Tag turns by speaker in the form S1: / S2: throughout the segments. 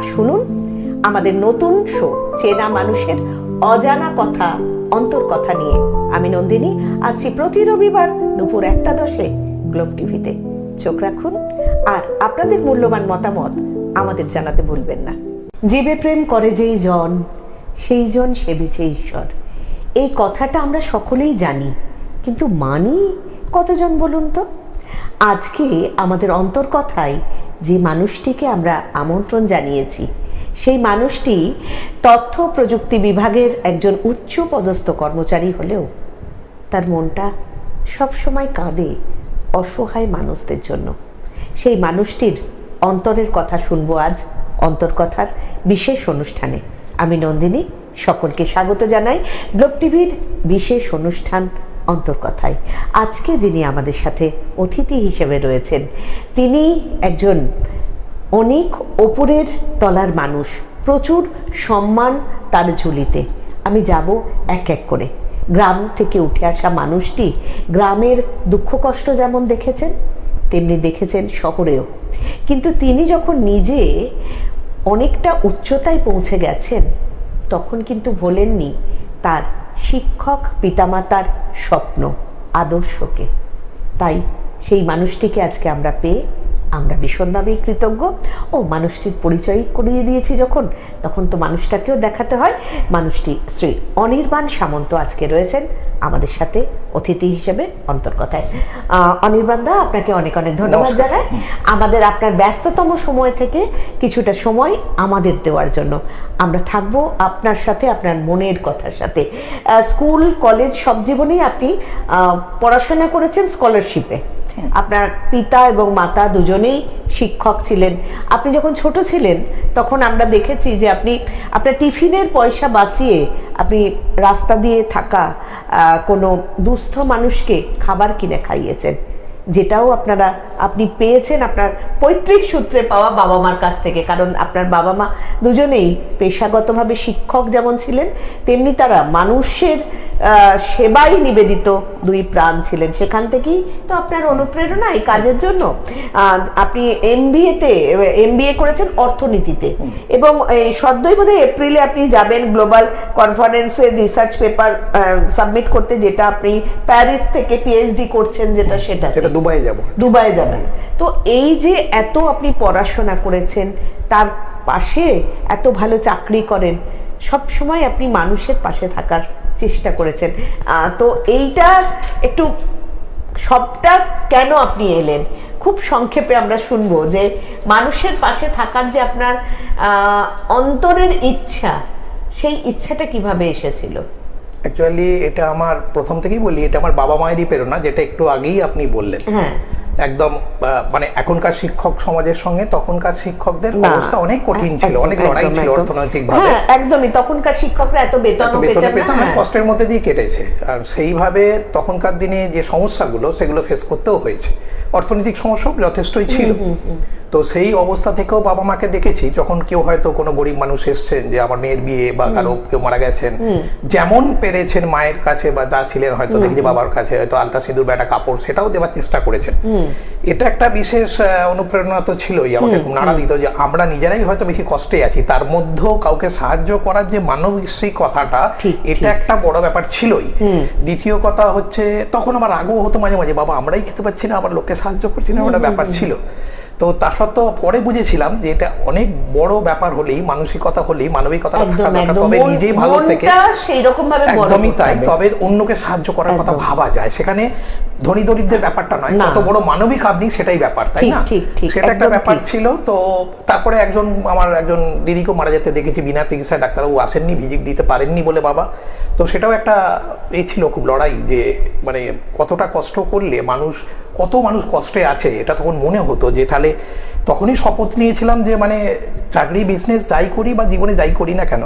S1: আর শুনুন আমাদের নতুন শো চেনা মানুষের অজানা কথা, অন্তর কথা নিয়ে। আমি নন্দিনী আসছি প্রতি রবিবার দুপুর 1:10 গ্লোব টিভিতে। চোখ রাখুন আর আপনাদের মূল্যবান মতামত আমাদের জানাতে ভুলবেন না। জীবে প্রেম করে যেই জন, সেই জন সেবিছে ঈশ্বর। এই কথাটা আমরা সকলেই জানি, কিন্তু মানি কতজন বলুন তো? আজকে আমাদের অন্তর কথায় যে মানুষটিকে আমরা আমন্ত্রণ জানিয়েছি, সেই মানুষটি তথ্য প্রযুক্তি বিভাগের একজন উচ্চ পদস্থ কর্মচারী হলেও তার মনটা সবসময় কাঁদে অসহায় মানুষদের জন্য। সেই মানুষটির অন্তরের কথা শুনবো আজ অন্তর্কথার বিশেষ অনুষ্ঠানে। আমি নন্দিনী, সকলকে স্বাগত জানাই গ্লোব টিভির বিশেষ অনুষ্ঠান অন্তর্কথায়। আজকে যিনি আমাদের সাথে অতিথি হিসেবে রয়েছেন, তিনি একজন অনেক ওপরের তলার মানুষ, প্রচুর সম্মান তার ঝুলিতে। আমি যাব এক এক করে। গ্রাম থেকে উঠে আসা মানুষটি গ্রামের দুঃখ কষ্ট যেমন দেখেছেন, তেমনি দেখেছেন শহরেও। কিন্তু তিনি যখন নিজে অনেকটা উচ্চতায় পৌঁছে গেছেন, তখন কিন্তু ভোলেননি তার শিক্ষক পিতামাতার স্বপ্ন, আদর্শকে। তাই সেই মানুষটিকে আজকে আমরা পেয়ে আমরা ভীষণভাবেই কৃতজ্ঞ। ও মানুষটির পরিচয় করিয়ে দিয়েছি যখন, তখন তো মানুষটাকেও দেখাতে হয়। মানুষটি শ্রী অনির্বাণ সামন্ত আজকে রয়েছেন আমাদের সাথে অতিথি হিসেবে অন্তর্কথায়। অনির্বাণ দা, আপনাকে অনেক অনেক ধন্যবাদ জানাই আমাদের আপনার ব্যস্ততম সময় থেকে কিছুটা সময় আমাদের দেওয়ার জন্য। আমরা থাকবো আপনার সাথে, আপনার মনের কথার সাথে। স্কুল কলেজ সব জীবনেই আপনি পড়াশোনা করেছেন স্কলারশিপে। আপনার পিতা এবং মাতা দুজনেই শিক্ষক ছিলেন। আপনি যখন ছোট ছিলেন তখন আমরা দেখেছি যে আপনি আপনার টিফিনের পয়সা বাঁচিয়ে আপনি রাস্তা দিয়ে থাকা কোনো দুস্থ মানুষকে খাবার কিনে খাইয়েছেন, যেটাও আপনি পেয়েছেন আপনার পৈতৃক সূত্রে পাওয়া বাবা মার কাছ থেকে। কারণ আপনার বাবা মা দুজনেই পেশাগতভাবে শিক্ষক যেমন ছিলেন, তেমনি তারা মানুষের সেবায় নিবেদিত দুই প্রাণ ছিলেন। সেখান থেকেই তো আপনার অনুপ্রেরণা এই কাজের জন্য। আপনি এমবিএ করেছেন অর্থনীতিতে, এবং সদ্যই বোধহয় এপ্রিলে আপনি যাবেন গ্লোবাল কনফারেন্সের রিসার্চ পেপার সাবমিট করতে, যেটা আপনি প্যারিস থেকে পিএইচডি করছেন, সেটা দুবাই যাবেন। তো এই যে এত আপনি পড়াশোনা করেছেন, তার পাশে এত ভালো চাকরি করেন, সব সময় আপনি মানুষের পাশে থাকার চেষ্টা করেছেন। তো এইটা একটু সবটা কেন আপনি এলেন খুব সংক্ষেপে আমরা শুনবো, যে মানুষের পাশে থাকার যে আপনার অন্তরের ইচ্ছা, সেই ইচ্ছাটা কিভাবে এসেছিল?
S2: অ্যাকচুয়ালি এটা আমার প্রথম থেকেই বলি, এটা আমার বাবা মায়েরই প্রেরণা, যেটা একটু আগেই আপনি বললেন।
S1: হ্যাঁ,
S2: একদম মানে এখনকার শিক্ষক সমাজের সঙ্গে তখনকার শিক্ষকদের অবস্থা অনেক কঠিন ছিল, অনেক লড়াই ছিল অর্থনৈতিকভাবে।
S1: হ্যাঁ, একদমই। তখনকার শিক্ষকরা এত বেতন
S2: পেতেন না, কষ্টের মধ্যে দিয়ে কেটেছে। আর সেইভাবে তখনকার দিনে যে সমস্যাগুলো, সেগুলো ফেস করতেও হয়েছে। অর্থনৈতিক সমস্যা যথেষ্টই ছিল। তো সেই অবস্থা থেকেও বাবা মাকে দেখেছি, যখন কেউ হয়তো কোনো গরিব মানুষ এসছেন, যে আমার মেয়ের বিয়ে বা কারো কেউ মারা গেছেন, যেমন পেরেছেন মায়ের কাছে বা যা ছিলেন, হয়তো দেখেছি বাবার কাছে হয়তো আলতা সিঁদুর বা একটা কাপড়, সেটাও দেওয়ার চেষ্টা করেছেন। এটা একটা বিশেষ অনুপ্রেরণা তো ছিলই, আমাকে খুব নাড়া দিত যে আমরা নিজেরাই হয়তো বেশি কষ্টে আছি, তার মধ্যেও কাউকে সাহায্য করার যে মানবিক কথাটা, এটা একটা বড় ব্যাপার ছিলই। দ্বিতীয় কথা হচ্ছে, তখন আমার রাগও হতো মাঝে মাঝে, বাবা আমরাই খেতে পাচ্ছি না, আবার লোককে সাহায্য করছি না, একটা ব্যাপার ছিল। তো তার সত্ত্বেও পরে বুঝেছিলাম যে এটা অনেক বড় ব্যাপার হলেই, মানসিকতা হলেই, মানবিকতাটা থাকা দরকার, তবে নিজেই ভালো থেকে একদমই তাই, তবে অন্যকে সাহায্য করার কথা ভাবা যায়। সেখানে ধনী দরিদ্রের ব্যাপারটা নয়, কত বড় মানবিক আপনি, সেটাই ব্যাপার, তাই না? সেটা একটা ব্যাপার ছিল। তো তারপরে আমার একজন দিদিকেও মারা যেতে দেখেছি, বিনা চিকিৎসায় ডাক্তারবাবু আসেননি, ভিজিট দিতে পারেননি বলে বাবা। তো সেটাও একটা ছিল খুব লড়াই, যে মানে কতটা কষ্ট করলে কত মানুষ কষ্টে আছে, এটা তখন মনে হতো। যে তাহলে তখনই শপথ নিয়েছিলাম যে মানে চাকরি, বিজনেস যাই করি বা জীবনে যাই করি না কেন,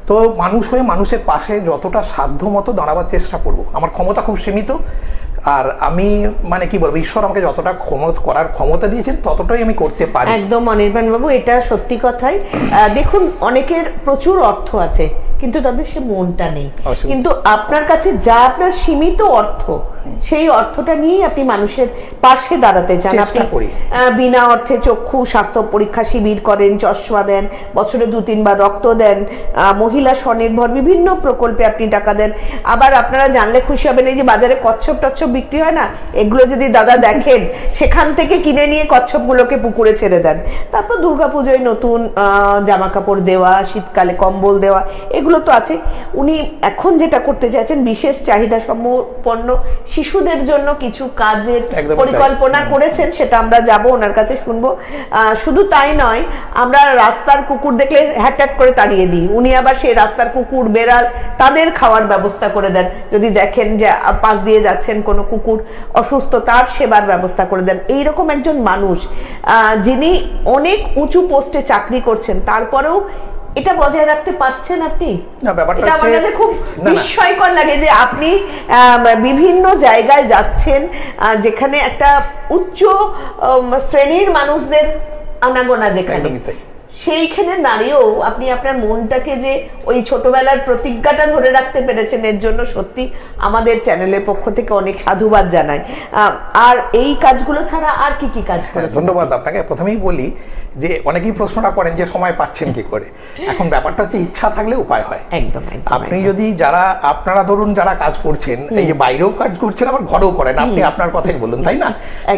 S2: তো মানুষ হয়ে মানুষের পাশে যতটা সাধ্য মতো দাঁড়াবার চেষ্টা করব। আমার ক্ষমতা খুব সীমিত, আর আমি মানে কি বলবো, ঈশ্বর আমাকে যতটা করার ক্ষমতা দিয়েছেন ততটাই আমি করতে পারি।
S1: একদম অনির্বাণ বাবু, এটা সত্যি কথাই। দেখুন, অনেকের প্রচুর অর্থ আছে, কিন্তু তাদের সে মনটা নেই। কিন্তু আপনার কাছে যা আপনার সীমিত অর্থ, সেই অর্থটা নিয়েই আপনি মানুষের পাশে দাঁড়াতে চান।
S2: চেষ্টা
S1: আপনি
S2: করি।
S1: বিনা অর্থে চক্ষু স্বাস্থ্য পরীক্ষা শিবির করেন, চশমা দেন, বছরে 2-3 বার রক্ত দেন, মহিলা স্বনির্ভর বিভিন্ন প্রকল্পে আপনি টাকা দেন। আবার আপনারা জানলে খুশি হবেন, এই যে বাজারে কচ্ছপ টচ্ছপ বিক্রি হয় না, এগুলো যদি দাদা দেখেন সেখান থেকে কিনে নিয়ে কচ্ছপগুলোকে পুকুরে ছেড়ে দেন। তারপর দুর্গাপুজোয় নতুন জামা কাপড় দেওয়া, শীতকালে কম্বল দেওয়া, এগুলো তো আছে। উনি এখন যেটা করতে চাইছেন, বিশেষ চাহিদা সম্পন্ন শিশুদের জন্য কিছু কাজের পরিকল্পনা করেছেন, সেটা আমরা যাব ওনার কাছে শুনবো। শুধু তাই নয়, আমরা রাস্তার কুকুর দেখলে হ্যাট করে তাড়িয়ে দিই, উনি আবার সেই রাস্তার কুকুর বেড়াল তাদের খাওয়ার ব্যবস্থা করে দেন। যদি দেখেন যে পাশ দিয়ে যাচ্ছেন কোনো কুকুর অসুস্থ, তার সেবার ব্যবস্থা করে দেন। এইরকম একজন মানুষ যিনি অনেক উঁচু পোস্টে চাকরি করছেন, তারপরেও এটা বজায় রাখতে পারছেন আপনি।
S2: না, ব্যাপারটা
S1: এটা আমার কাছে খুব বিস্ময়কর লাগে যে আপনি বিভিন্ন জায়গায় যাচ্ছেন যেখানে একটা উচ্চ শ্রেণীর মানুষদের আনাগোনা, যেখানে সেইখানে দাঁড়িয়েও আপনি আপনার মনটাকে যে ওই ছোটবেলার প্রতিজ্ঞাটা ধরে রাখতে পেরেছেন, এর জন্য সত্যি আমাদের চ্যানেলের পক্ষ থেকে অনেক সাধুবাদ জানাই। আর এই কাজগুলো ছাড়া আর কি কি কাজ করেন?
S2: ধন্যবাদ আপনাকে। প্রথমেই বলি যে অনেকেই প্রশ্নটা করেন যে সময় পাচ্ছেন কি করে। এখন ব্যাপারটা হচ্ছে ইচ্ছা থাকলে উপায় হয়।
S1: একদম।
S2: আপনি যদি আপনারা ধরুন যারা কাজ করছেন, এই যে বাইরেও কাজ করছেন আবার ঘরেও করেন, আপনি আপনার কথাই বলুন, তাই না?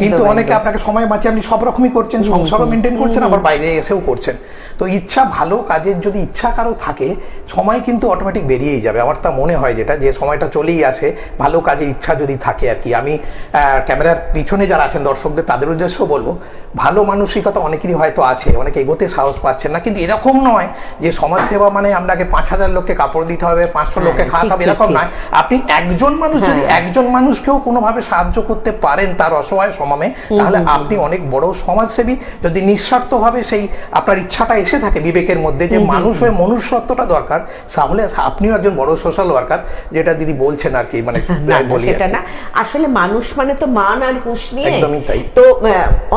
S2: কিন্তু অনেকে আপনাকে সময় বাঁচিয়ে আপনি সব রকমই করছেন, সংসারও মেনটেন করছেন, আবার বাইরে এসেও করছেন। তো ইচ্ছা, ভালো কাজের যদি ইচ্ছা কারো থাকে, সময় কিন্তু অটোমেটিক বেরিয়েই যাবে। আমার তা মনে হয় যেটা, যে সময়টা চলেই আসে ভালো কাজের ইচ্ছা যদি থাকে আর কি। আমি ক্যামেরার পিছনে যারা আছেন দর্শকদের, তাদের উদ্দেশ্যও বলবো, ভালো মানসিকতা অনেকেরই হয়তো আছে, অনেকে এগোতে সাহস পাচ্ছেন না। কিন্তু এরকম নয় যে সমাজসেবা মানে আপনাকে 5000 লোককে কাপড় দিতে হবে, 500 লোককে খাওয়াতে হবে, এরকম নয়। আপনি একজন মানুষ যদি একজন মানুষকেও কোনোভাবে সাহায্য করতে পারেন তার অসহায় সময়ে, তাহলে আপনি অনেক বড় সমাজসেবী। যদি নিঃস্বার্থভাবে সেই আপনার ইচ্ছাটা এসে থাকে বিবেকের মধ্যে যে মানুষ হয়ে মনুষ্যত্বটা দরকার, তাহলে আপনিও একজন বড় সোশ্যাল ওয়ার্কার, যেটা দিদি বলছেন আর কি। মানে
S1: সেটা না, আসলে মানুষ মানে তো মান আর হুঁশ নিয়ে।
S2: একদমই তাই।
S1: তো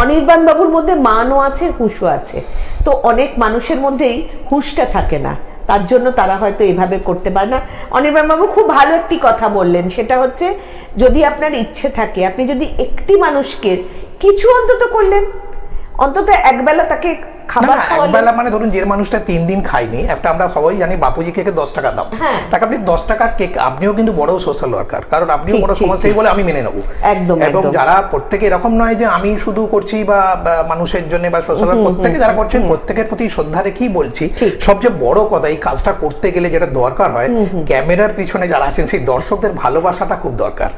S1: অনির্বাণ বাবুর মধ্যে মানও আছে, হুঁশও আছে। তো অনেক মানুষের মধ্যেই হুঁশটা থাকে না, তার জন্য তারা হয়তো এভাবে করতে পারে না। অনির্বাণ বাবু খুব ভালো একটি কথা বললেন, সেটা হচ্ছে যদি আপনার ইচ্ছে থাকে, আপনি যদি একটি মানুষকে কিছু অন্তত করলেন, অন্তত একবেলা তাকে
S2: একবেলা, মানে ধরুন যে মানুষটা 3 দিন খায়নি, একটা আমরা সবাই জানি বাপুজি কেকে 10 টাকা দাম, তাকে আপনি 10 টাকার কেক, আপনিও কিন্তু বড় সোশ্যাল ওয়ার্কার, কারণ আপনিও বড় সমাজসেবী বলে আমি মেনে নেবো। এবং যারা প্রত্যেকে এরকম নয় যে আমি শুধু করছি বা মানুষের জন্য বা সোশ্যাল ওয়ার্ক, প্রত্যেকে যারা করছেন প্রত্যেকের প্রতি শ্রদ্ধা রেখেই বলছি। সবচেয়ে বড় কথা, এই কাজটা করতে গেলে যেটা দরকার হয়, ক্যামেরার পিছনে যারা আছেন সেই দর্শকদের ভালোবাসাটা খুব দরকার।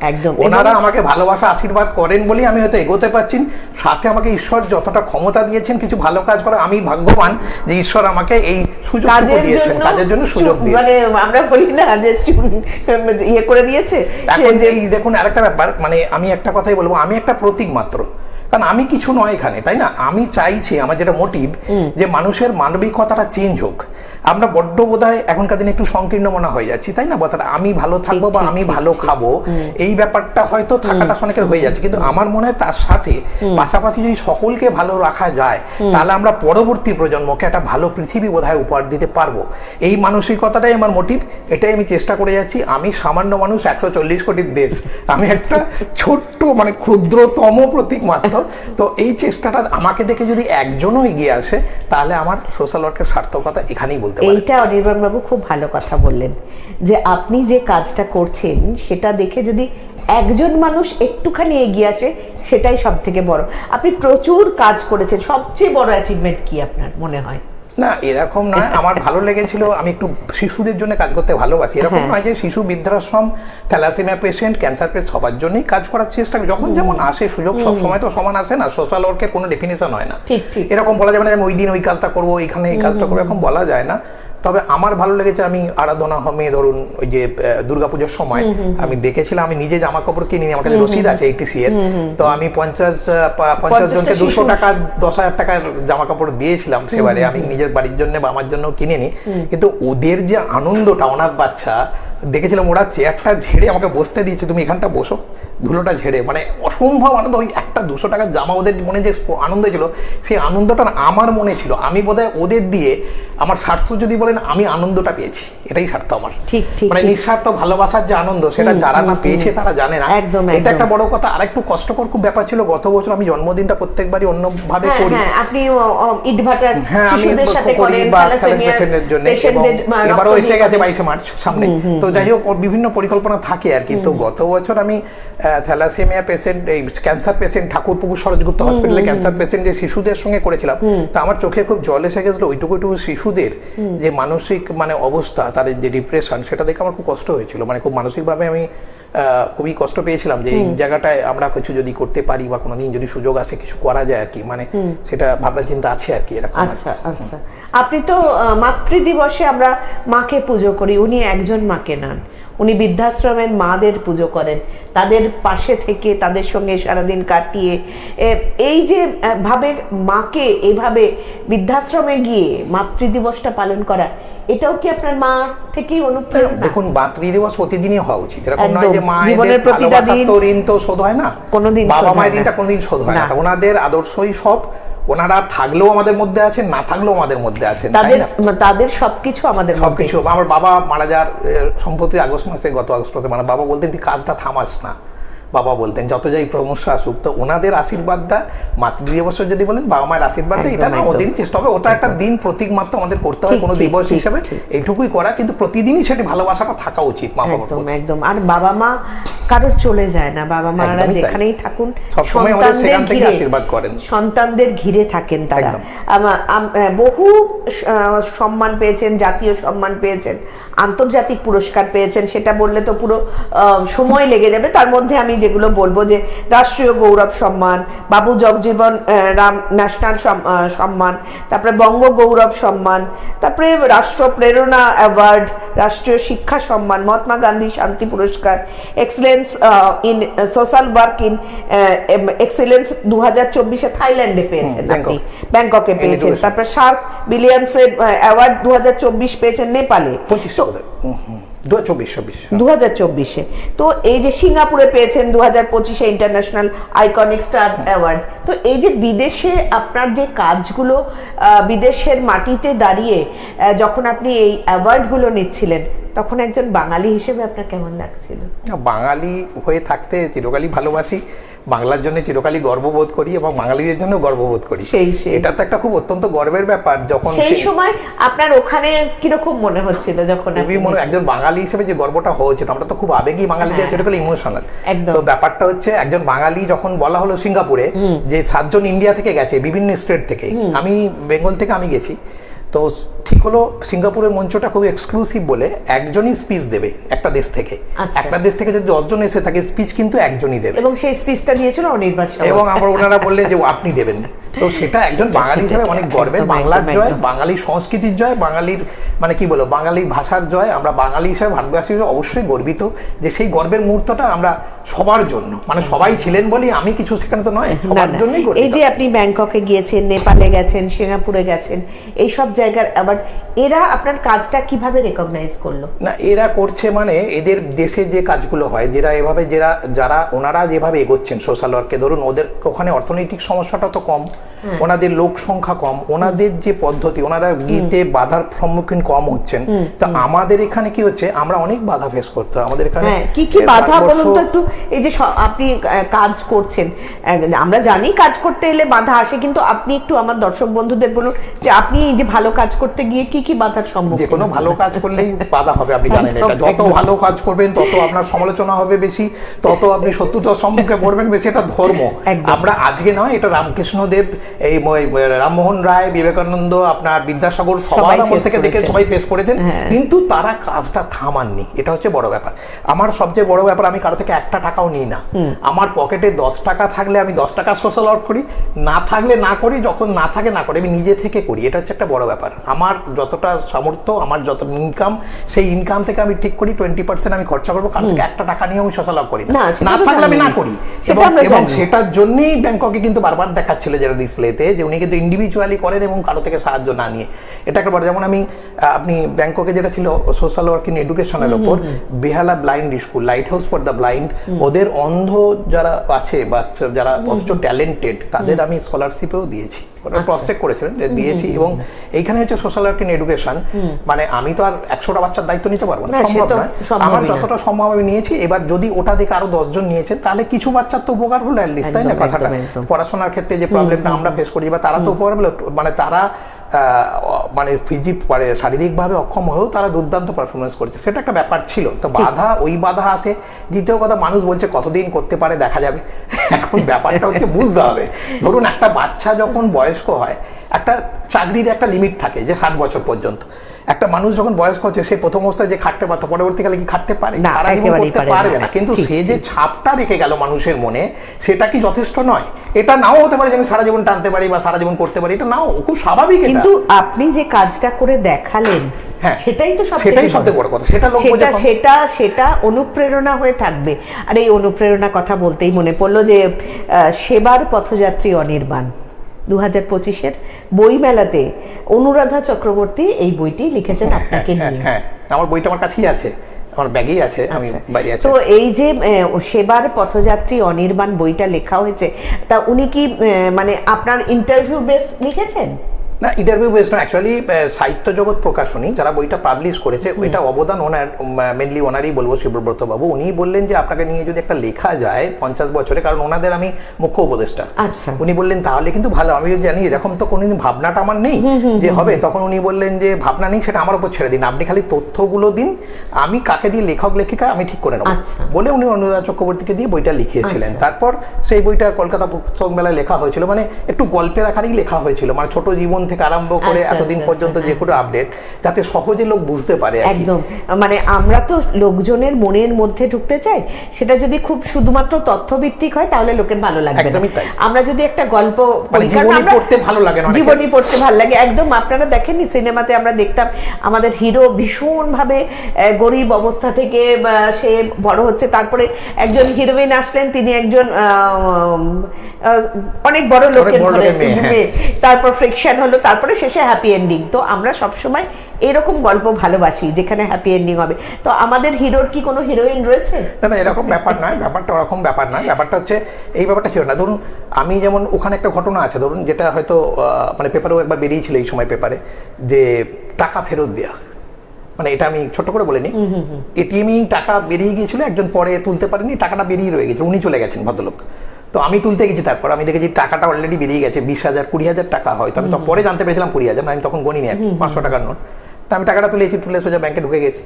S2: ওনারা আমাকে ভালোবাসা আশীর্বাদ করেন বলেই আমি হয়তো এগোতে পারছি। সাথে আমাকে ঈশ্বর যতটা ক্ষমতা দিয়েছেন কিছু ভালো কাজ করা, আমি ভাগ্যবান যে ঈশ্বর আমাকে এই সুযোগ দিয়েছেন, কাজের জন্য সুযোগ দিয়েছেন।
S1: মানে আমরা বলি না যে ইয়ে করে দিয়েছে।
S2: এখন এই দেখুন আরেকটা ব্যাপার, মানে আমি একটা কথাই বলবো, আমি একটা প্রতীক মাত্র, কারণ আমি কিছু নয় এখানে, তাই না? আমি চাইছি, আমার যেটা মোটিভ, যে মানুষের মানবিকতাটা চেঞ্জ হোক। আমরা বড্ড বোধহয় এখনকার দিনে একটু সংকীর্ণ মনে হয়ে যাচ্ছি, তাই না? কথাটা আমি ভালো থাকবো বা আমি ভালো খাবো, এই ব্যাপারটা হয়তো থাকাটা অনেকের হয়ে যাচ্ছে। কিন্তু আমার মনে হয় তার সাথে পাশাপাশি যদি সকলকে ভালো রাখা যায়, তাহলে আমরা পরবর্তী প্রজন্মকে একটা ভালো পৃথিবী বোধহয় উপহার দিতে পারবো। এই মানসিকতাটাই আমার মোটিভ, এটাই আমি চেষ্টা করে যাচ্ছি। আমি সামান্য মানুষ, 140 কোটির দেশ, আমি একটা ছোট্ট মানে ক্ষুদ্রতম প্রতীক মাত্র। তো এই চেষ্টাটা আমাকে দেখে যদি একজনও এগিয়ে আসে, তাহলে আমার সোশ্যাল ওয়ার্কের সার্থকতা এখানেই বলতে পারি।
S1: এইটা অনির্বাণ বাবু খুব ভালো কথা বললেন, যে আপনি যে কাজটা করছেন সেটা দেখে যদি একজন মানুষ একটুখানি এগিয়ে আসে, সেটাই সব থেকে বড়। আপনি প্রচুর কাজ করেছেন, সবচেয়ে বড় অ্যাচিভমেন্ট কি আপনার মনে হয়?
S2: না, এরকম নয়। আমার ভালো লেগেছিল, আমি একটু শিশুদের জন্য কাজ করতে ভালোবাসি। এরকম নয় যে শিশু বৃদ্ধাশ্রম, থ্যালাসেমিয়া পেশেন্ট, ক্যান্সার পেশেন্ট, সবার জন্যই কাজ করার চেষ্টা করি। যখন যেমন আসে সুযোগ, সব সময় তো সমান আসে না। সোশ্যাল ওয়ার্কের কোনো ডেফিনিশন হয় না, এরকম বলা যাবে না আমি ওই দিন ওই কাজটা করবো, এখানে এই কাজটা করবো, এরকম বলা যায় না। তবে আমার ভালো লেগেছে, আমি আরাধনা হোমে ধরুন ওই যে দুর্গাপুজোর সময় আমি দেখেছিলাম, আমি নিজে জামা কাপড় কিনি, আমার কাছে রসিদ আছে ATC এর, তো আমি 50 জনকে 200 টাকা 10,000 টাকার জামা কাপড় দিয়েছিলাম সেবারে। আমি নিজের বাড়ির জন্য বা আমার জন্য কিনিনি, কিন্তু ওদের যে আনন্দটা, ওনার বাচ্চা দেখেছিলাম, ওরা চেয়ারটা ঝেড়ে আমাকে বসতে দিয়েছে, তুমি এখানটা বসো, ধুলোটা ঝেড়ে, মানে অসম্ভব আনন্দ। ওই একটা 200 টাকার জামা, ওদের মনে যে আনন্দ ছিল, সেই আনন্দটা আমার মনে ছিল। আমি বোধহয় ওদের দিয়ে আমার স্বার্থ যদি বলেন, আমি আনন্দটা পেয়েছি। এটাই স্বার্থ আমার।
S1: ঠিক ঠিক
S2: মানে নিঃস্বার্থ ভালোবাসার যে আনন্দ সেটা যারা না পেয়েছে তারা জানে না।
S1: একদম
S2: এটা একটা বড় কথা। আর একটু কষ্টকর খুব ব্যাপার ছিল, গত বছর আমি জন্মদিনটা প্রত্যেকবারই অন্যভাবে করি।
S1: আপনি ইটভাটার
S2: হ্যাঁ আমি
S1: শিশুদের সাথে
S2: করি
S1: করেন
S2: বা
S1: থ্যালাসেমিয়া
S2: পেশেন্টের জন্য, এবং এবারও এসে গেছে 22 মার্চ সামনে। তো যাই হোক ওর বিভিন্ন পরিকল্পনা থাকে আর কি। তো গত বছর আমি থ্যালাসেমিয়া পেশেন্ট, এই ক্যান্সার পেশেন্ট ঠাকুরপুকুর সরোজগুপ্ত হসপিটালে ক্যান্সার পেশেন্ট যে শিশুদের সঙ্গে করেছিলাম, তো আমার চোখে খুব জল এসে গেছিল। ওইটুকু শিশুদের যে মানসিক মানে অবস্থা, তাদের যে ডিপ্রেশন, সেটা দেখে আমার খুব কষ্ট হয়েছিল। মানে খুব মানসিকভাবে আমি খুবই কষ্ট পেয়েছিলাম যে এই জায়গাটায় আমরা কিছু যদি করতে পারি বা কোনোদিন যদি সুযোগ আসে কিছু করা যায় আর কি, মানে সেটা ভাবনা চিন্তা আছে আর কি এরকম।
S1: আচ্ছা আচ্ছা, আপনি তো মাতৃদিবসে আমরা মাকে পুজো করি, উনি একজন মাকে নন, উনি বৃদ্ধাশ্রমের মাদের পুজো করেন, তাদের পাশে থেকে তাদের সঙ্গে সারাদিন কাটিয়ে এই যে ভাবে মাকে এভাবে বৃদ্ধাশ্রমে গিয়ে মাতৃদিবসটা পালন করা, এটাও কি আপনার মা থেকেই অনুপ্রেরণা?
S2: দেখুন, মাতৃদিবস প্রতিদিনই হওয়া উচিত। এরকম নয় যে
S1: জীবনের প্রতিটা দিন
S2: তো ঋণ তো শোধ হয় না,
S1: কোনোদিন
S2: বাবা মায়ের ঋণটা কোনোদিন শোধ হয় না। ওনাদের আদর্শই সব, ওনারা থাকলেও আমাদের মধ্যে আছেন, না থাকলেও আমাদের মধ্যে আছেন,
S1: তাদের সবকিছু আমাদের
S2: সবকিছু। আমার বাবা মারা যাওয়ার সম্প্রতি আগস্ট মাসে, গত আগস্ট মাসে, মানে বাবা বলতেন তুই কাজটা থামাস না, বাবা বলতেন যত যাই সমস্যা আসুক। তো ওনাদের আশীর্বাদটা মাতৃদিবসের যদি বলেন বাবা মায়ের আশীর্বাদটা, এটা না ওদেরই চেষ্টা হবে। ওটা একটা দিন প্রতীক মাত্র আমাদের করতে হয় কোনো দিবস হিসেবে, এইটুকুই করা, কিন্তু প্রতিদিনই সেটি ভালোবাসাটা থাকা উচিত মা বাবার প্রতি।
S1: একদম। আর বাবা মা কারোর চলে যায় না, বাবা মারা যেখানেই থাকুন সন্তানদের ঘিরে থাকেন তারা। বহু সম্মান পেয়েছেন, জাতীয় সম্মান পেয়েছেন, আন্তর্জাতিক পুরস্কার পেয়েছেন, সেটা বললে তো পুরো সময় লেগে যাবে। তার মধ্যে আমি যেগুলো বলবো যে রাষ্ট্রীয় গৌরব সম্মান, বাবু জগজীবন রাম ন্যাশনাল সম্মান, তারপরে বঙ্গ গৌরব সম্মান, তারপরে রাষ্ট্র প্রেরণা অ্যাওয়ার্ড, রাষ্ট্রীয় শিক্ষা সম্মান, মহাত্মা গান্ধী শান্তি পুরস্কার, excellence in social work in excellence 2024-এ থাইল্যান্ডে পেয়েছেন, আপনি ব্যাংককে পেয়েছেন। তারপরে শার্ক বিলিয়ন্সের অ্যাওয়ার্ড 2024 পেয়েছেন নেপালে, 2024-এ। তো এই যে সিঙ্গাপুরে পেয়েছেন 2025-এ ইন্টারন্যাশনাল আইকনিক স্টার অ্যাওয়ার্ড। তো এই যে বিদেশে আপনার যে কাজগুলো, বিদেশের মাটিতে দাঁড়িয়ে যখন আপনি এই অ্যাওয়ার্ডগুলো নিচ্ছিলেন, তখন একজন বাঙালি হিসেবে আপনার কেমন লাগছিল?
S2: বাঙালি হয়ে থাকতে চিরকালই ভালোবাসি, বাংলার জন্য চিরকালই গর্ববোধ করি এবং বাঙালিদের জন্য গর্ববোধ করি। এটা তো একটা খুব অত্যন্ত গর্বের ব্যাপার। যখন
S1: সেই সময় আপনার ওখানে কিরকম মনে হচ্ছিল যখন
S2: একজন বাঙালি হিসেবে যে গর্বটা হয়েছে, আমরা তো খুব আবেগী বাঙালিদের, চিরকালই ইমোশনাল। তো ব্যাপারটা হচ্ছে একজন বাঙালি যখন বলা হলো সিঙ্গাপুরে যে 7 জন ইন্ডিয়া থেকে গেছে, বিভিন্ন স্টেট থেকে, আমি বেঙ্গল থেকে আমি গেছি, তো ঠিক হলো সিঙ্গাপুরের মঞ্চটা খুব এক্সক্লুসিভ বলে একজনই স্পিচ দেবে একটা দেশ থেকে। একটা দেশ থেকে যদি 10 জন এসে থাকে, স্পিচ কিন্তু একজনই দেবে,
S1: এবং সেই স্পিচটা দিয়েছিল অনির্বাণ,
S2: এবং আমরা ওনারা বললেন যে আপনি দেবেন। তো সেটা একজন বাঙালি হিসেবে অনেক গর্বের। বাংলার জয়, বাঙালির সংস্কৃতির জয়, বাঙালির মানে কি বলবো বাঙালির ভাষার জয়। আমরা বাঙালি হিসেবে, ভারতবাসী হিসেবে অবশ্যই গর্বিত যে সেই গর্বের মুহূর্তটা আমরা সবার জন্য, মানে সবাই ছিলেন বলি আমি কিছু সেখানে তো নয়, সবার জন্যই গর্বিত।
S1: এই যে আপনি ব্যাংককে গিয়েছেন, নেপালে গেছেন, সিঙ্গাপুরে গেছেন, এই সব জায়গার আবার এরা আপনার কাজটা কিভাবে রেকগনাইজ করলো?
S2: না, এরা করছে মানে এদের দেশে যে কাজগুলো হয়, যারা ওনারা যেভাবে এগোচ্ছেন সোশ্যাল ওয়ার্কে, ধরুন ওদের ওখানে অর্থনৈতিক সমস্যাটা তো কম, ওনাদের লোক সংখ্যা কম, ওনাদের যে পদ্ধতি, ওনারা গিতে বাধার সম্মুখীন কম হচ্ছেন। তো আমাদের এখানে কি হচ্ছে, আমরা অনেক বাধা ফেস করতে হয়। আমাদের এখানে
S1: কি কি বাধা বলুন তো একটু। এই যে আপনি কাজ করছেন, আমরা জানি কাজ করতে এলে বাধা আসে, কিন্তু আপনি একটু আমার দর্শক বন্ধুদের বলুন যে আপনি এই যে ভালো কাজ করতে গিয়ে কি কি বাধার সম্মুখীন?
S2: যে কোনো ভালো কাজ করলেই বাধা হবে, আপনি জানেন এটা। যত ভালো কাজ করবেন তত আপনার সমালোচনা হবে বেশি, তত আপনি শত্রুতার সম্মুখে পড়বেন বেশি। এটা ধর্ম। আমরা আজকে নয়, এটা রামকৃষ্ণদেব, এই রামমোহন রায়, বিবেকানন্দ, আপনার বিদ্যাসাগর, সবার আমল থেকে দেখে সবাই ফেস করেছেন, কিন্তু তারা কাজটা থামাননি। এটা হচ্ছে বড় ব্যাপার। আমার সবচেয়ে বড় ব্যাপার, আমি কারো থেকে 1 টাকাও নিই না। আমার পকেটে 10 টাকা থাকলে আমি 10 টাকা সোশ্যাল ওয়ার্ক করি, না থাকলে না করি, যখন না থাকে না করি, আমি নিজে থেকে করি। এটা হচ্ছে একটা বড় ব্যাপার। আমার যতটা সামর্থ্য, আমার যত ইনকাম, সেই ইনকাম থেকে আমি ঠিক করি 20% আমি খরচা করবো। কারো থেকে 1 টাকা নিয়ে আমি সোশ্যাল ওয়ার্ক করি না থাকলে আমি না করি। এবং সেটার জন্যই ব্যাংককে কিন্তু বারবার দেখাচ্ছিল যারা ডিসপ্লেতে, যে উনি কিন্তু ইন্ডিভিজুয়ালি করেন এবং কারো থেকে সাহায্য না নিয়ে। এটা একটা বড়, যেমন আমি আপনি ব্যাংককে যেটা ছিল সোশ্যাল ওয়ার্ক ইন এডুকেশনের ওপর, Behala blind school, light house for the blind, ওদের অন্ধ যারা আছে বা যারা অথচ ট্যালেন্টেড তাদের আমি স্কলারশিপেও দিয়েছি, ওরা ক্রস চেক করেছিলেন যে দিয়েছি। এবং এইখানে হচ্ছে সোশ্যাল ওয়ার্ক ইন এডুকেশন, মানে আমি তো আর 100টা বাচ্চার দায়িত্ব নিতে পারবো না, সম্ভব নয়, আমার যতটা সম্ভব আমি নিয়েছি। এবার যদি ওটা দেখে আরো 10 জন নিয়েছেন তাহলে কিছু বাচ্চার তো উপকার হলো অ্যাটলিস্ট, তাই না কথাটা? পড়াশোনার ক্ষেত্রে যে প্রবলেমটা আমরা ফেস করি বা তারা তো উপকার হলো, মানে তারা মানে শারীরিকভাবে অক্ষম হয়েও তারা দুর্দান্ত পারফরমেন্স করছে, সেটা একটা ব্যাপার ছিল। তো বাধা, ওই বাধা আসে। দ্বিতীয় কথা, মানুষ বলছে কতদিন করতে পারে দেখা যাবে। এখন ব্যাপারটা হচ্ছে বুঝতে হবে, ধরুন একটা বাচ্চা যখন বয়স্ক হয়, একটা চাকরির একটা লিমিট থাকে যে 60 বছর পর্যন্ত। একটা মানুষ যখন বয়স্ক হচ্ছে, সে প্রথম অবস্থায় যে খাটতে পারতো, পরবর্তীকালে কি খাটতে পারে? সারা জীবন করতে পারবে না। কিন্তু সে যে ছাপটা রেখে গেল মানুষের মনে, সেটা কি যথেষ্ট নয়? এটা নাও হতে পারে যে আমি সারা জীবন টানতে পারি বা সারা জীবন করতে পারি, এটা নাও, খুব স্বাভাবিক।
S1: কিন্তু আপনি যে কাজটা করে দেখালেন,
S2: হ্যাঁ,
S1: সেটাই তো
S2: সবথেকে বড় কথা।
S1: সেটা অনুপ্রেরণা হয়ে থাকবে। আর এই অনুপ্রেরণা কথা বলতেই মনে পড়লো যে সেবার পথযাত্রী অনির্বাণ 2025-এর বইমেলাতে অনুরাধা চক্রবর্তী এই বইটি লিখেছেন আপনাকে নিয়ে।
S2: হ্যাঁ, আমার বইটা আমার কাছেই আছে, আমার ব্যাগেই আছে, আমি বাইরে আছে।
S1: তো এই যে সেবার পথযাত্রী অনির্বাণ বইটা লেখা হয়েছে, তা উনি কি মানে আপনার ইন্টারভিউ বেস লিখেছেন?
S2: না, ইন্টারভিউ বেস না, অ্যাকচুয়ালি সাহিত্য জগৎ প্রকাশনী যারা বইটা পাবলিশ করেছে, ওইটা অবদান ওনার, মেনলি ওনারই বলবো, শিবব্রত বাবু। উনি বললেন যে আপনাকে নিয়ে যদি একটা লেখা যায় 50 বছরে, কারণ ওনাদের আমি মুখ্য উপদেষ্টা।
S1: আচ্ছা।
S2: উনি বললেন তাহলে কিন্তু ভালো। আমি জানি এরকম তো কোনোদিন ভাবনাটা আমার নেই যে হবে, তখন উনি বললেন যে ভাবনা নেই, সেটা আমার উপর ছেড়ে দিন, আপনি খালি তথ্যগুলো দিন, আমি কাকে দিয়ে লেখক লেখিকা আমি ঠিক করে নেব বলে উনি অনুরাধা চক্রবর্তীকে দিয়ে বইটা লিখিয়েছিলেন। তারপর সেই বইটা কলকাতা পুস্তক মেলায় লেখা হয়েছিল, মানে একটু গল্পের আকারেই লেখা হয়েছিল, মানে ছোট জীবন থেকে আরম্ভ করে এতদিন পর্যন্ত যে কোনো আপডেট, যাতে সহজে লোক বুঝতে পারে।
S1: একদম, মানে আমরা তো লোকজনের মনের মধ্যে ঢুকতে চাই, সেটা যদি খুব শুধুমাত্র তথ্যভিত্তিক হয় তাহলে লোকের ভালো লাগবে না। আমরা যদি একটা গল্প
S2: জীবনী পড়তে ভালো লাগে না,
S1: জীবনী পড়তে ভালো লাগে একদম। আপনারা দেখেননি সিনেমাতে আমরা দেখতাম আমাদের হিরো ভীষণ ভাবে গরিব অবস্থা থেকে সে বড় হচ্ছে, তারপরে একজন হিরোইন আসলেন, তিনি একজন অনেক বড় লোকের ঘরে, তারপর ফ্রিকশন হলো, তারপরে শেষে হ্যাপি এন্ডিং। তো আমরা সবসময় এরকম গল্প ভালোবাসি যেখানে হ্যাপি এন্ডিং হবে। তো আমাদের হিরোর কি কোনো হিরোইন রয়েছে?
S2: না, এরকম ব্যাপার নয়, ব্যাপারটা ওরকম ব্যাপার নয়। ব্যাপারটা হচ্ছে, এই ব্যাপারটা ছিল না। ধরুন আমি যেমন, ওখানে একটা ঘটনা আছে, ধরুন যেটা হয়তো মানে পেপারেও একবার বেরিয়েছিল এই সময় পেপারে, যে টাকা ফেরত দেওয়া, মানে এটা আমি ছোট করে বলিনি, এটিএমই টাকা বেরিয়ে গিয়েছিল, একজন পরে তুলতে পারেনি, টাকাটা বেরিয়ে রয়ে গেছে, উনি চলে গেছেন ভদ্রলোক। তো আমি তুলতে গেছি, তারপর আমি দেখেছি টাকাটা অলরেডি বেরিয়ে গেছে, 20,000 20,000 টাকা হয়তো, আমি তো পরে জানতে পেরেছিলাম 20,000, আমি তখন গণিনি, 500 টাকার নোট। তো আমি টাকাটা তুলেছি, তুলে সোজা ব্যাংকে ঢুকে গেছি।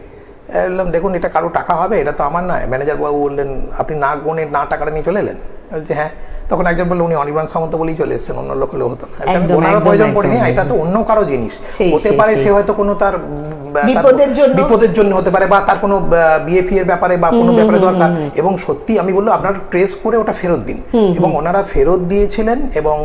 S2: বললাম দেখুন এটা কারো টাকা হবে, এটা তো আমার নয়। ম্যানেজার বাবু বললেন আপনি না গনে না টাকাটা নিয়ে চলে এলেন? বলছি হ্যাঁ। তখন একজন বললো উনি অনির্বাণ সামন্ত বলেই চলে এসেছেন, অন্য লোক হলেও হতো না, ওনারও প্রয়োজন পড়েনি, এটা তো অন্য কারো জিনিস হতে পারে, সে হয়তো কোনো তার বিপদের জন্য হতে পারে, বা তার কোনো বিএপি এর ব্যাপারে বা কোনো ব্যাপারে দরকার। এবং সত্যি আমি বললো আপনারা ট্রেস করে ওটা ফেরত দিন, এবং ওনারা ফেরত দিয়েছিলেন এবং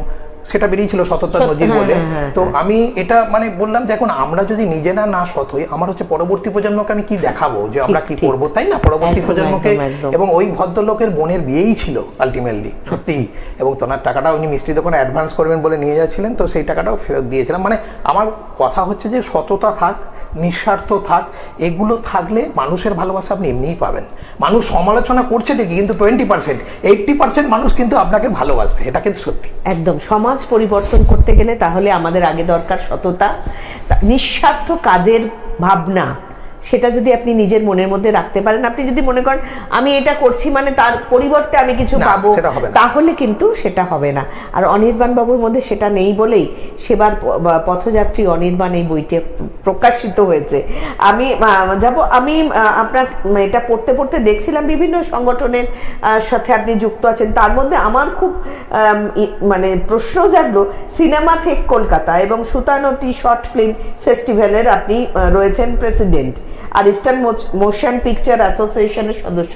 S2: সেটা বেরিয়েছিল সততার নজির বলে। তো আমি এটা মানে বললাম যে এখন আমরা যদি নিজেরা না সৎ হই, আমার হচ্ছে পরবর্তী প্রজন্মকে আমি কি দেখাবো যে আমরা কি করবো, তাই না? পরবর্তী প্রজন্মকে। এবং ওই ভদ্রলোকের বোনের বিয়েই ছিল আলটিমেটলি, সত্যি। এবং তোনার টাকাটা উনি মিষ্টি দোকানে অ্যাডভান্স করবেন বলে নিয়ে যাচ্ছিলেন, তো সেই টাকাটাও ফেরত দিয়েছিলাম। মানে আমার কথা হচ্ছে যে সততা থাক, নিঃস্বার্থ থাক, এগুলো থাকলে মানুষের ভালোবাসা আপনি এমনিই পাবেন। মানুষ সমালোচনা করছে ঠিকই, কিন্তু 20% 80% মানুষ কিন্তু আপনাকে ভালোবাসবে, এটা কিন্তু সত্যি।
S1: একদম। সমাজ পরিবর্তন করতে গেলে তাহলে আমাদের আগে দরকার সততা, নিঃস্বার্থ কাজের ভাবনা। সেটা যদি আপনি নিজের মনের মধ্যে রাখতে পারেন, আপনি যদি মনে করেন আমি এটা করছি মানে তার পরিবর্তে আমি কিছু পাবো, তাহলে কিন্তু সেটা হবে না। আর অনির্বাণ বাবুর মধ্যে সেটা নেই বলেই সেবার পথযাত্রী অনির্বাণ এই বইটি প্রকাশিত হয়েছে। আমি আপনার এটা পড়তে পড়তে দেখছিলাম বিভিন্ন সংগঠনের সাথে আপনি যুক্ত আছেন, তার মধ্যে আমার খুব মানে প্রশ্ন জাগলো, সিনেমা থেকে কলকাতা এবং সুতানটি শর্ট ফিল্ম ফেস্টিভ্যালের আপনি রয়েছেন প্রেসিডেন্ট। আর ইস্টার্ন মোশন পিকচার অ্যাসোসিয়েশনের সদস্য।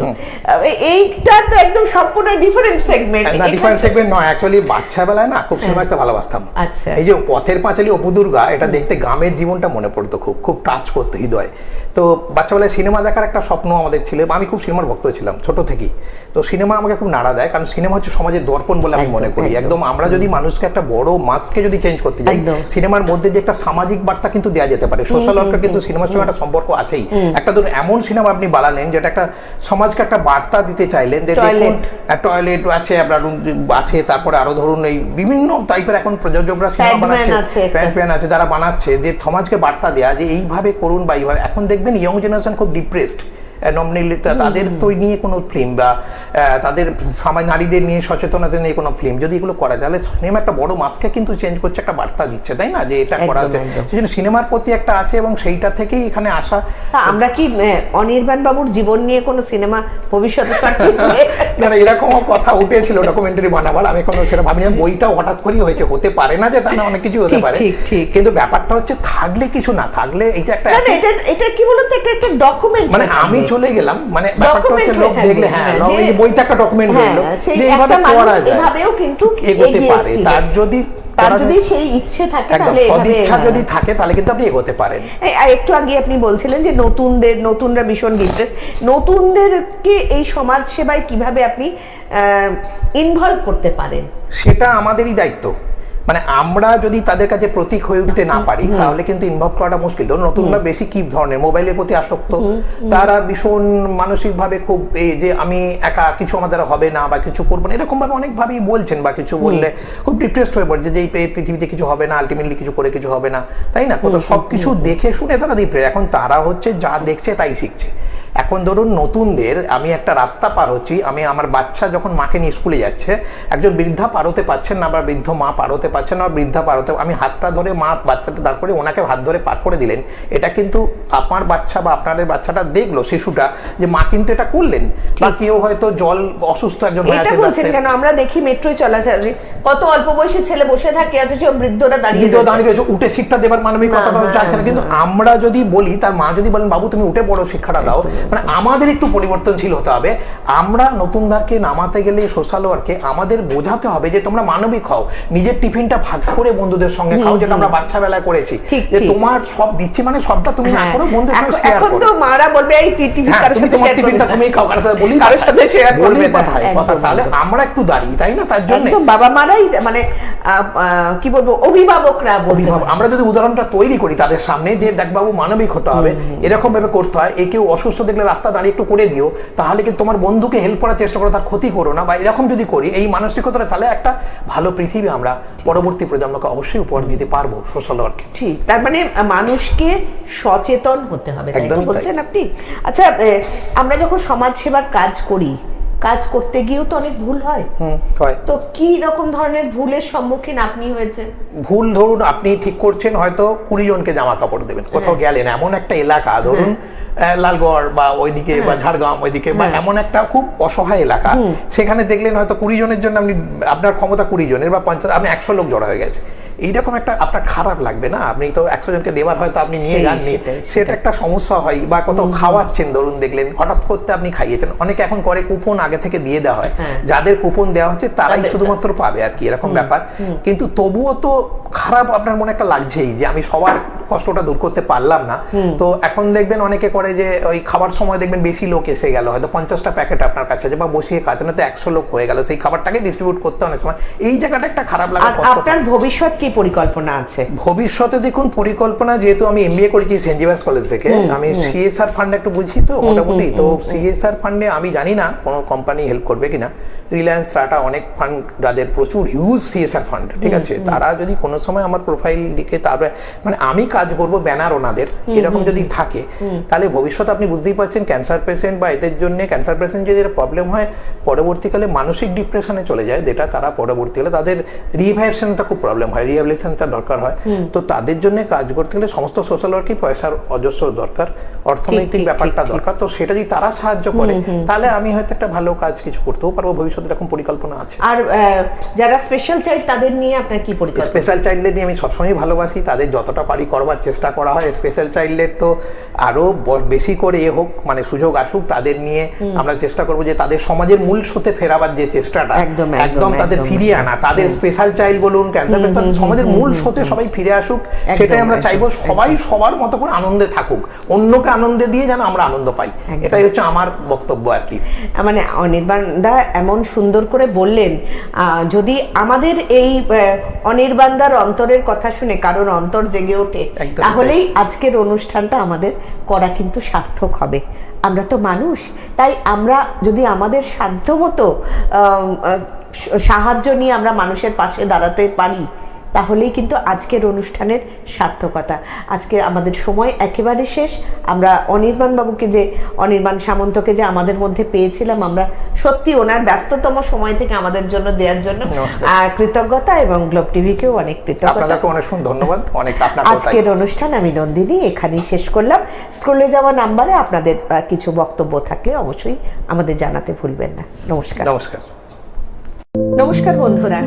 S1: এইটা তো একদম সম্পূর্ণ ডিফারেন্ট সেগমেন্ট।
S2: না, ডিফারেন্ট সেগমেন্ট নয়, অ্যাকচুয়ালি বাচ্চাবেলায় না খুব সিনেমা দেখতে ভালোবাসতাম।
S1: আচ্ছা।
S2: এই যে পথের পাঁচালী অপু দুর্গা, এটা দেখতে গ্রামের জীবনটা মনে পড়তো, খুব খুব টাচ করতো হৃদয়। তো বাচ্চাবেলায় সিনেমা দেখার একটা স্বপ্ন আমাদের ছিল, আমি খুব সিনেমার ভক্ত ছিলাম ছোট থেকেই। তো সিনেমা আমাকে খুব নাড়া দেয়, কারণ সিনেমা হচ্ছে সমাজের দর্পণ বলে আমি মনে করি। একদম আমরা যদি মানুষকে একটা বড় মাসকে যদি চেঞ্জ করতে যাই, সিনেমার মধ্যে যে একটা সামাজিক বার্তা কিন্তু দেওয়া যেতে পারে। সোশ্যাল ওয়ার্কের কিন্তু সিনেমার সঙ্গে একটা সম্পর্ক আছেই। একটা ধরুন এমন সিনেমা আপনি বানালেন যেটা একটা সমাজকে একটা বার্তা দিতে চাইলেন, যে দেখুন টয়লেট আছে, আপনার আছে, তারপরে আরো ধরুন এই বিভিন্ন টাইপের এখন প্রযোজকরা সিনেমা বানাচ্ছে, প্যান আছে, যারা বানাচ্ছে যে সমাজকে বার্তা দেয়া যে এইভাবে করুন বা এইভাবে। এখন দেখবেন ইয়ং জেনারেশন খুব ডিপ্রেসড, তাদের তো নিয়ে কোনো ফিল্ম বা তাদের সমাজ নারীদের নিয়ে সচেতনতা নিয়ে কোনো ফিল্ম যদি এগুলো করা, তাহলে সিনেমা একটা বড় মাসকে কিন্তু চেঞ্জ করছে, একটা বার্তা দিচ্ছে, তাই না, যে এটা করা হচ্ছে। সেই জন্য সিনেমার প্রতি একটা আছে এবং সেইটা থেকেই এখানে আসা।
S1: আমরা কি অনির্বাণ বাবুর জীবন নিয়ে কোনো সিনেমা ভবিষ্যতে
S2: না, এরকম কথা উঠেছিল ডকুমেন্টারি বানাবার, আমি কোনো সেটা ভাবিনি। বইটাও হঠাৎ করেই হয়েছে, হতে পারে না যে তা না, অনেক কিছু হতে পারে, কিন্তু ব্যাপারটা হচ্ছে থাকলে কিছু না থাকলে এই যে একটা
S1: এটা কি বলতো, একটা ডকুমেন্ট,
S2: মানে আমি চলে গেলাম, মানে ব্যাপারটা হচ্ছে লোক দেখলে হ্যাঁ এই বইটা একটা ডকুমেন্ট হলো যে এইভাবে করা যায়,
S1: এভাবেও কিন্তু
S2: এগোতে পারে। তার যদি সেই
S1: ইচ্ছে থাকে,
S2: তাহলে সদিচ্ছা যদি থাকে, তাহলে কিন্তু আপনি এগোতে পারেন।
S1: একটু আগে আপনি বলছিলেন যে নতুনরা ভীষণ ডিপ্রেস, নতুনদেরকে এই সমাজ সেবায় কিভাবে আপনি ইনভলভ করতে পারেন,
S2: সেটা আমাদেরই দায়িত্ব। মানে আমরা যদি তাদের কাছে প্রতীক হয়ে উঠতে না পারি, তাহলে কিন্তু ইনভলভ করাটা মুশকিল। ধরুন নতুনরা বেশি কি ধরনের মোবাইলের প্রতি আসক্ত, তারা ভীষণ মানসিকভাবে খুব এই যে আমি একা, কিছু আমাদের হবে না বা কিছু করবো না, এরকম ভাবে অনেকভাবেই বলছেন, বা কিছু বললে খুব ডিপ্রেসড হয়ে পড়ছে যে এই পৃথিবীতে কিছু হবে না, আলটিমেটলি কিছু করে কিছু হবে না, তাই না। কত সবকিছু দেখে শুনে তারা ডিপ্রেস। এখন তারা হচ্ছে যা দেখছে তাই শিখছে। এখন ধরুন নতুনদের, আমি একটা রাস্তা পার হচ্ছি, আমি আমার বাচ্চা যখন মাকে নিয়ে স্কুলে যাচ্ছে, একজন বৃদ্ধা পার হতে পারছেন না, বা বৃদ্ধ মা পার হতে পারছেন না, বৃদ্ধা পার হতে, আমি হাতটা ধরে মা বাচ্চাটা দাঁড় করে ওনাকে হাত ধরে পার করে দিলেন, এটা কিন্তু আমার বাচ্চা বা আপনাদের বাচ্চাটা দেখলো, শিশুটা, যে মা কিন্তু এটা করলেন। বা কেউ হয়তো জল অসুস্থ একজন হয়ে আছে,
S1: কেন আমরা দেখি মেট্রোয় চলাচলে কত অল্প বয়সী ছেলে বসে থাকে, অথচ বৃদ্ধরা দাঁড়িয়ে
S2: রয়েছে, উঠে শিক্ষা দেবার মানবিকতাটা চাচ্ছে না। কিন্তু আমরা যদি বলি, তার মা যদি বলেন বাবু তুমি উঠে পড়ো, শিক্ষাটা দাও, মানে আমাদের একটু পরিবর্তনশীল হতে হবে। আমরা নতুনদেরকে নামাতে গেলে সোশ্যাল ওয়ার্কে আমাদের বোঝাতে হবে যে তোমরা মানবিক হও, নিজের টিফিনটা ভাগ করে বন্ধুদের সঙ্গে খাও, যেটা আমরা বাচ্চা বেলায় করেছি, যে তোমার সব দিচ্ছি মানে সবটা তুমি না করো, বন্ধুদের সঙ্গে শেয়ার করো।
S1: এখন তো মারা বলবে এই
S2: তোমার টিফিনটা তুমি খাও, কারোর সাথে বলি,
S1: কারোর সাথে শেয়ার করবে
S2: কথা। তাহলে আমরা একটু দাঁড়িয়ে, তাই না, তার জন্য
S1: বাবা মারাই মানে কি বলবো, অভিভাবকরা
S2: আমরা যদি উদাহরণটা তৈরি করি তাদের সামনে, যে দেখ বাবু মানবিক হতে হবে, এরকম ভাবে করতে হয়, এ কেউ অসুস্থ দেখলে রাস্তা দাঁড়িয়ে একটু করে দিও, তাহলে কিন্তু তোমার বন্ধুকে হেল্প করার চেষ্টা করো, তার ক্ষতি করো না, বা এরকম যদি করি এই মানসিকতাটা, তাহলে একটা ভালো পৃথিবী আমরা পরবর্তী প্রজন্মকে অবশ্যই উপহার দিতে পারবো সোশ্যাল ওয়ার্কে।
S1: ঠিক, তার মানে মানুষকে সচেতন হতে হবে, তাই বলছেন আপনি। আচ্ছা, আমরা যখন সমাজ সেবার কাজ করি, কাজ করতে গিয়েও তো অনেক ভুল হয়, তো কি রকম ধরনের ভুলের সম্মুখীন আপনি হয়েছেন?
S2: ভুল ধরুন আপনি ঠিক করছেন, হয়তো 20 জনকে জামা কাপড় দেবেন, কোথাও গেলেন এমন একটা এলাকা, ধরুন লালগড় বা ওইদিকে বা ঝাড়গ্রাম ওইদিকে, বা এমন একটা খুব অসহায় এলাকা, সেখানে দেখলেন হয়তো 20 জনের জন্য আপনি, আপনার ক্ষমতা 20 জনের বা 50, আপনি 100 লোক জড়ো হয়ে গেছে, এইরকম একটা আপনার খারাপ লাগবে না? আপনি তো 100 জনকে দেওয়ার হয়তো আপনি নিয়ে যাননি, সেটা একটা সমস্যা হয়। বা কোথাও খাওয়াচ্ছেন, ধরুন দেখলেন হঠাৎ করতে আপনি খাইয়েছেন, অনেকে এখন করে কুপন আগে থেকে দিয়ে দেওয়া হয়, যাদের কুপন দেওয়া হচ্ছে তারাই শুধুমাত্র পাবে আর কি, এরকম ব্যাপার। কিন্তু তবুও তো খারাপ আপনার মনে একটা লাগছেই যে আমি সবার কষ্টটা দূর করতে পারলাম না। তো এখন দেখবেন অনেকে করে যে ওই খাবার সময় দেখবেন বেশি লোক এসে গেল, হয়তো 50টা প্যাকেট আপনার কাছে আছে, বা বসিয়ে খাচ্ছে না, তো 100 লোক হয়ে গেল, সেই খাবারটাকে ডিস্ট্রিবিউট করতে অনেক সময় এই জায়গাটা একটা খারাপ লাগা।
S1: আপনার ভবিষ্যৎ কি পরিকল্পনা আছে?
S2: ভবিষ্যতে দেখুন পরিকল্পনা, যেহেতু আমি এমবিএ করেছি সেন্ট জেভিয়ার্স কলেজ থেকে, আমি সিএসআর ফান্ড একটু বুঝি তো মোটামুটি, তো সিএসআর ফান্ডে আমি জানি না কোনো কোম্পানি হেল্প করবে কিনা, রিলায়েন্স, টাটা, অনেক ফান্ড যাদের প্রচুর হিউজ সিএসআর ফান্ড, ঠিক আছে, তারা যদি কোনো সময় আমার প্রোফাইল লিখে, তারপরে মানে আমি কাজ করবো ব্যানার ওনাদের, এরকম যদি থাকে, তাহলে ভবিষ্যতে আপনি বুঝতেই পারছেন ক্যান্সার পেশেন্ট বা এদের জন্য, ক্যান্সার পেশেন্ট যে প্রবলেম হয় পরবর্তীকালে মানসিক ডিপ্রেশনে চলে যায়, যেটা তারা পরবর্তীকালে তাদের রিহ্যাবিলিটেশনটা খুব প্রবলেম হয়, রিহ্যাবিলিটেশনটা দরকার হয়, তো তাদের জন্য কাজ করতে গেলে সমস্ত সোশ্যাল ওয়ার্কই পয়সার অজস্র দরকার, অর্থনৈতিক ব্যাপারটা দরকার, তো সেটা যদি তারা সাহায্য করে তাহলে আমি হয়তো একটা ভালো কাজ কিছু করতেও পারবো ভবিষ্যতে, এরকম পরিকল্পনা আছে।
S1: আর যারা স্পেশাল চাইল্ড তাদের নিয়ে আপনার কি পরিকল্পনা?
S2: স্পেশাল চাইল্ডদের নিয়ে আমি সবসময় ভালোবাসি, তাদের যতটা পারি করবো, বাড়াবার চেষ্টা করা হয়। স্পেশাল চাইল্ডের তো আরো বেশি করে হোক, মানে সুযোগ আসুক, তাদের নিয়ে আমরা চেষ্টা করবো যে তাদের সমাজের মূল স্রোতে ফেরাবার যে চেষ্টাটা একদম তাদের ফিরিয়ে আনা, তাদের স্পেশাল চাইল্ড বলুন, ক্যান্সার, তাদের সমাজের মূল স্রোতে সবাই ফিরে আসুক, সেটাই আমরা চাইবো। সবাই সবার মতো করে আনন্দে থাকুক, অন্যকে আনন্দে দিয়ে যেন আমরা আনন্দ পাই, এটাই হচ্ছে আমার বক্তব্য আর কি।
S1: মানে অনির্বাণ দা এমন সুন্দর করে বললেন, যদি আমাদের এই অনির্বাণ দার অন্তরের কথা শুনে কারোর অন্তর জেগে ওঠে, তাহলেই আজকের অনুষ্ঠানটা আমাদের করা কিন্তু সার্থক হবে। আমরা তো মানুষ, তাই আমরা যদি আমাদের সাধ্যমতো সাহায্য নিয়ে আমরা মানুষের পাশে দাঁড়াতে পারি, তাহলেই কিন্তু আজকের অনুষ্ঠানের সার্থকতা। আজকে আমাদের সময় একেবারে শেষ। আমরা অনির্বাণ সামন্তকে যে আমাদের মধ্যে পেয়েছিলাম, আমরা সত্যি ওনার ব্যস্ততম সময় থেকে আমাদের জন্য দেওয়ার জন্য কৃতজ্ঞতা, এবং গ্লোব টিভিকেও অনেক কৃতজ্ঞতা।
S2: অনেক ধন্যবাদ।
S1: আজকের অনুষ্ঠান আমি নন্দিনী এখানেই শেষ করলাম। স্ক্রলে যাওয়া নাম্বারে আপনাদের কিছু বক্তব্য থাকলে অবশ্যই আমাদের জানাতে ভুলবেন না। নমস্কার।
S2: নমস্কার
S1: নমস্কার বন্ধুরা।